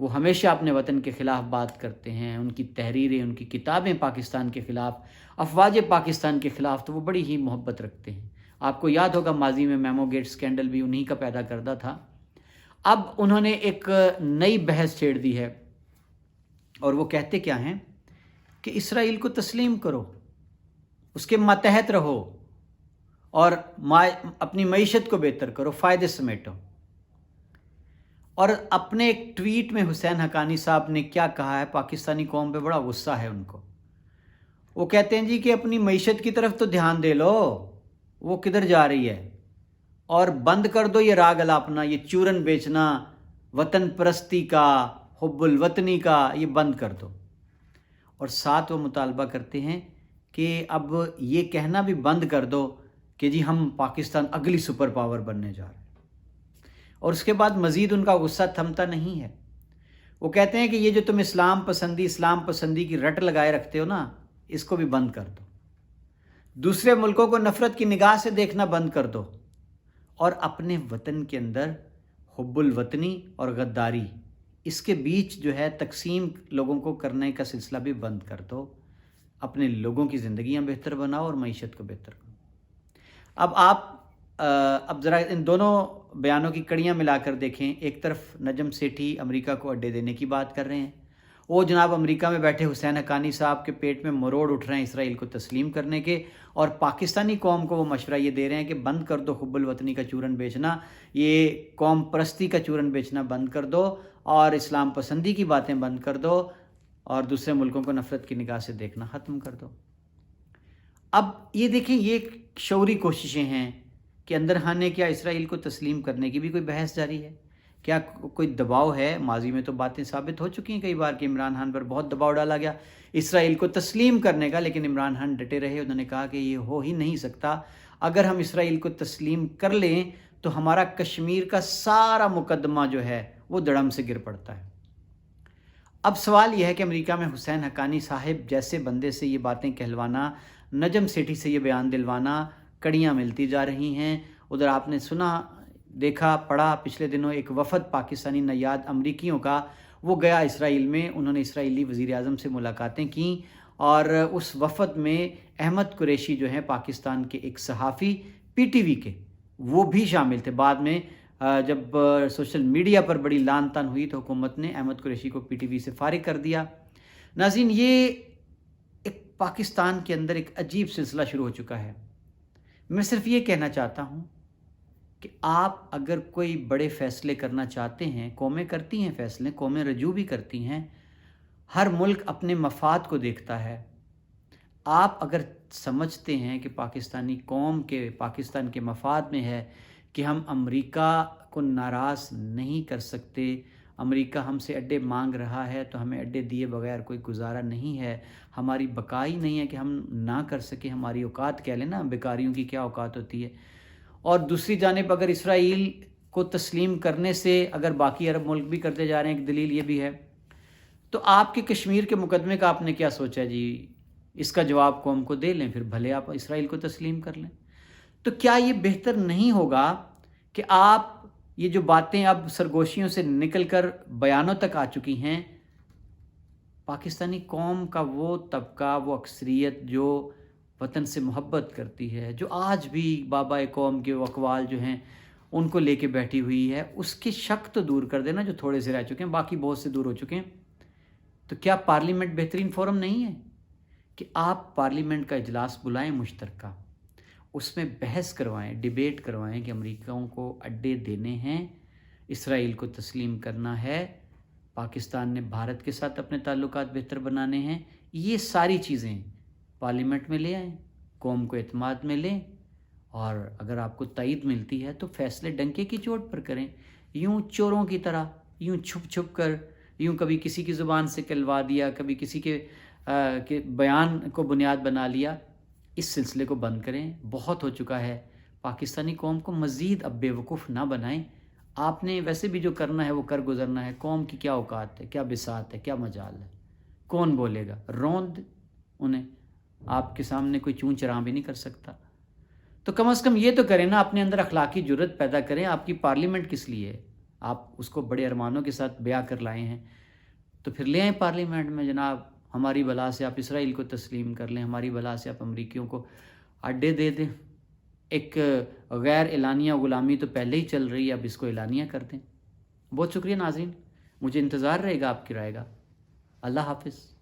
وہ ہمیشہ اپنے وطن کے خلاف بات کرتے ہیں، ان کی تحریریں، ان کی کتابیں پاکستان کے خلاف، افواج پاکستان کے خلاف تو وہ بڑی ہی محبت رکھتے ہیں۔ آپ کو یاد ہوگا ماضی میں میمو گیٹ اسکینڈل بھی انہی کا پیدا کردہ تھا۔ اب انہوں نے ایک نئی بحث چھیڑ دی ہے، اور وہ کہتے کیا ہیں کہ اسرائیل کو تسلیم کرو، اس کے ماتحت رہو، اور اپنی معیشت کو بہتر کرو، فائدے سمیٹو۔ اور اپنے ایک ٹویٹ میں حسین حقانی صاحب نے کیا کہا ہے، پاکستانی قوم پہ بڑا غصہ ہے ان کو۔ وہ کہتے ہیں جی کہ اپنی معیشت کی طرف تو دھیان دے لو، وہ کدھر جا رہی ہے، اور بند کر دو یہ راگ الاپنا، یہ چورن بیچنا، وطن پرستی کا، حب الوطنی کا، یہ بند کر دو۔ اور ساتھ وہ مطالبہ کرتے ہیں کہ اب یہ کہنا بھی بند کر دو کہ جی ہم پاکستان اگلی سپر پاور بننے جا رہے ہیں۔ اور اس کے بعد مزید ان کا غصہ تھمتا نہیں ہے۔ وہ کہتے ہیں کہ یہ جو تم اسلام پسندی کی رٹ لگائے رکھتے ہو نا، اس کو بھی بند کر دو، دوسرے ملکوں کو نفرت کی نگاہ سے دیکھنا بند کر دو، اور اپنے وطن کے اندر حب الوطنی اور غداری، اس کے بیچ جو ہے تقسیم لوگوں کو کرنے کا سلسلہ بھی بند کر دو، اپنے لوگوں کی زندگیاں بہتر بناؤ اور معیشت کو بہتر کرو۔ اب ذرا ان دونوں بیانوں کی کڑیاں ملا کر دیکھیں۔ ایک طرف نجم سیٹھی امریکہ کو اڈے دینے کی بات کر رہے ہیں، وہ جناب امریکہ میں بیٹھے حسین حقانی صاحب کے پیٹ میں مروڑ اٹھ رہے ہیں اسرائیل کو تسلیم کرنے کے، اور پاکستانی قوم کو وہ مشورہ یہ دے رہے ہیں کہ بند کر دو حب الوطنی کا چورن بیچنا، یہ قوم پرستی کا چورن بیچنا بند کر دو، اور اسلام پسندی کی باتیں بند کر دو، اور دوسرے ملکوں کو نفرت کی نگاہ سے دیکھنا ختم کر دو۔ اب یہ دیکھیں، یہ شعوری کوششیں ہیں کہ اندر خانے کیا اسرائیل کو تسلیم کرنے کی بھی کوئی بحث جاری ہے، کیا کوئی دباؤ ہے؟ ماضی میں تو باتیں ثابت ہو چکی ہیں کئی بار کہ عمران خان پر بہت دباؤ ڈالا گیا اسرائیل کو تسلیم کرنے کا، لیکن عمران خان ڈٹے رہے۔ انہوں نے کہا کہ یہ ہو ہی نہیں سکتا، اگر ہم اسرائیل کو تسلیم کر لیں تو ہمارا کشمیر کا سارا مقدمہ جو ہے وہ دڑم سے گر پڑتا ہے۔ اب سوال یہ ہے کہ امریکہ میں حسین حقانی صاحب جیسے بندے سے یہ باتیں کہلوانا، نجم سیٹھی سے یہ بیان دلوانا، کڑیاں ملتی جا رہی ہیں۔ ادھر آپ نے سنا، دیکھا، پڑھا پچھلے دنوں ایک وفد پاکستانی نیاد امریکیوں کا وہ گیا اسرائیل میں، انہوں نے اسرائیلی وزیر اعظم سے ملاقاتیں کیں، اور اس وفد میں احمد قریشی جو ہیں پاکستان کے ایک صحافی پی ٹی وی کے، وہ بھی شامل تھے۔ بعد میں جب سوشل میڈیا پر بڑی لان تان ہوئی تو حکومت نے احمد قریشی کو پی ٹی وی سے فارغ کر دیا۔ ناظرین، یہ ایک پاکستان کے اندر ایک عجیب سلسلہ شروع ہو چکا ہے۔ میں صرف یہ کہنا چاہتا ہوں کہ آپ اگر کوئی بڑے فیصلے کرنا چاہتے ہیں، قومیں کرتی ہیں فیصلے، قومیں رجوع بھی کرتی ہیں، ہر ملک اپنے مفاد کو دیکھتا ہے۔ آپ اگر سمجھتے ہیں کہ پاکستانی قوم کے، پاکستان کے مفاد میں ہے کہ ہم امریکہ کو ناراض نہیں کر سکتے، امریکہ ہم سے اڈے مانگ رہا ہے تو ہمیں اڈے دیے بغیر کوئی گزارا نہیں ہے، ہماری بقائی نہیں ہے کہ ہم نہ کر سکیں، ہماری اوقات کہہ لیں نا، بیکاریوں کی کیا اوقات ہوتی ہے۔ اور دوسری جانب اگر اسرائیل کو تسلیم کرنے سے اگر باقی عرب ملک بھی کرتے جا رہے ہیں، ایک دلیل یہ بھی ہے، تو آپ کے کشمیر کے مقدمے کا آپ نے کیا سوچا جی؟ اس کا جواب قوم کو دے لیں، پھر بھلے آپ اسرائیل کو تسلیم کر لیں۔ تو کیا یہ بہتر نہیں ہوگا کہ آپ یہ جو باتیں اب سرگوشیوں سے نکل کر بیانوں تک آ چکی ہیں، پاکستانی قوم کا وہ طبقہ، وہ اکثریت جو وطن سے محبت کرتی ہے، جو آج بھی بابا قوم کے اقوال جو ہیں ان کو لے کے بیٹھی ہوئی ہے، اس کے شک تو دور کر دینا جو تھوڑے سے رہ چکے ہیں، باقی بہت سے دور ہو چکے ہیں۔ تو کیا پارلیمنٹ بہترین فورم نہیں ہے کہ آپ پارلیمنٹ کا اجلاس بلائیں مشترکہ، اس میں بحث کروائیں، ڈیبیٹ کروائیں کہ امریکیوں کو اڈے دینے ہیں، اسرائیل کو تسلیم کرنا ہے، پاکستان نے بھارت کے ساتھ اپنے تعلقات بہتر بنانے ہیں، یہ ساری چیزیں پارلیمنٹ میں لے آئیں، قوم کو اعتماد میں لیں، اور اگر آپ کو تائید ملتی ہے تو فیصلے ڈنکے کی چوٹ پر کریں، یوں چوروں کی طرح، یوں چھپ چھپ کر، یوں کبھی کسی کی زبان سے کہلوا دیا، کبھی کسی کے بیان کو بنیاد بنا لیا۔ اس سلسلے کو بند کریں، بہت ہو چکا ہے۔ پاکستانی قوم کو مزید اب بے وقوف نہ بنائیں۔ آپ نے ویسے بھی جو کرنا ہے وہ کر گزرنا ہے۔ قوم کی کیا اوقات ہے، کیا بساط ہے، کیا مجال ہے، کون بولے گا؟ روند انہیں، آپ کے سامنے کوئی چون چراں بھی نہیں کر سکتا۔ تو کم از کم یہ تو کریں نا، اپنے اندر اخلاقی جرت پیدا کریں۔ آپ کی پارلیمنٹ کس لیے ہے؟ آپ اس کو بڑے ارمانوں کے ساتھ بیاں کر لائے ہیں، تو پھر لے آئیں پارلیمنٹ میں جناب، ہماری بلا سے آپ اسرائیل کو تسلیم کر لیں، ہماری بلا سے آپ امریکیوں کو اڈے دے دیں۔ ایک غیر اعلانیہ غلامی تو پہلے ہی چل رہی ہے، اب اس کو اعلانیہ کر دیں۔ بہت شکریہ ناظرین، مجھے انتظار رہے گا آپ کی رائے کا۔ اللہ حافظ۔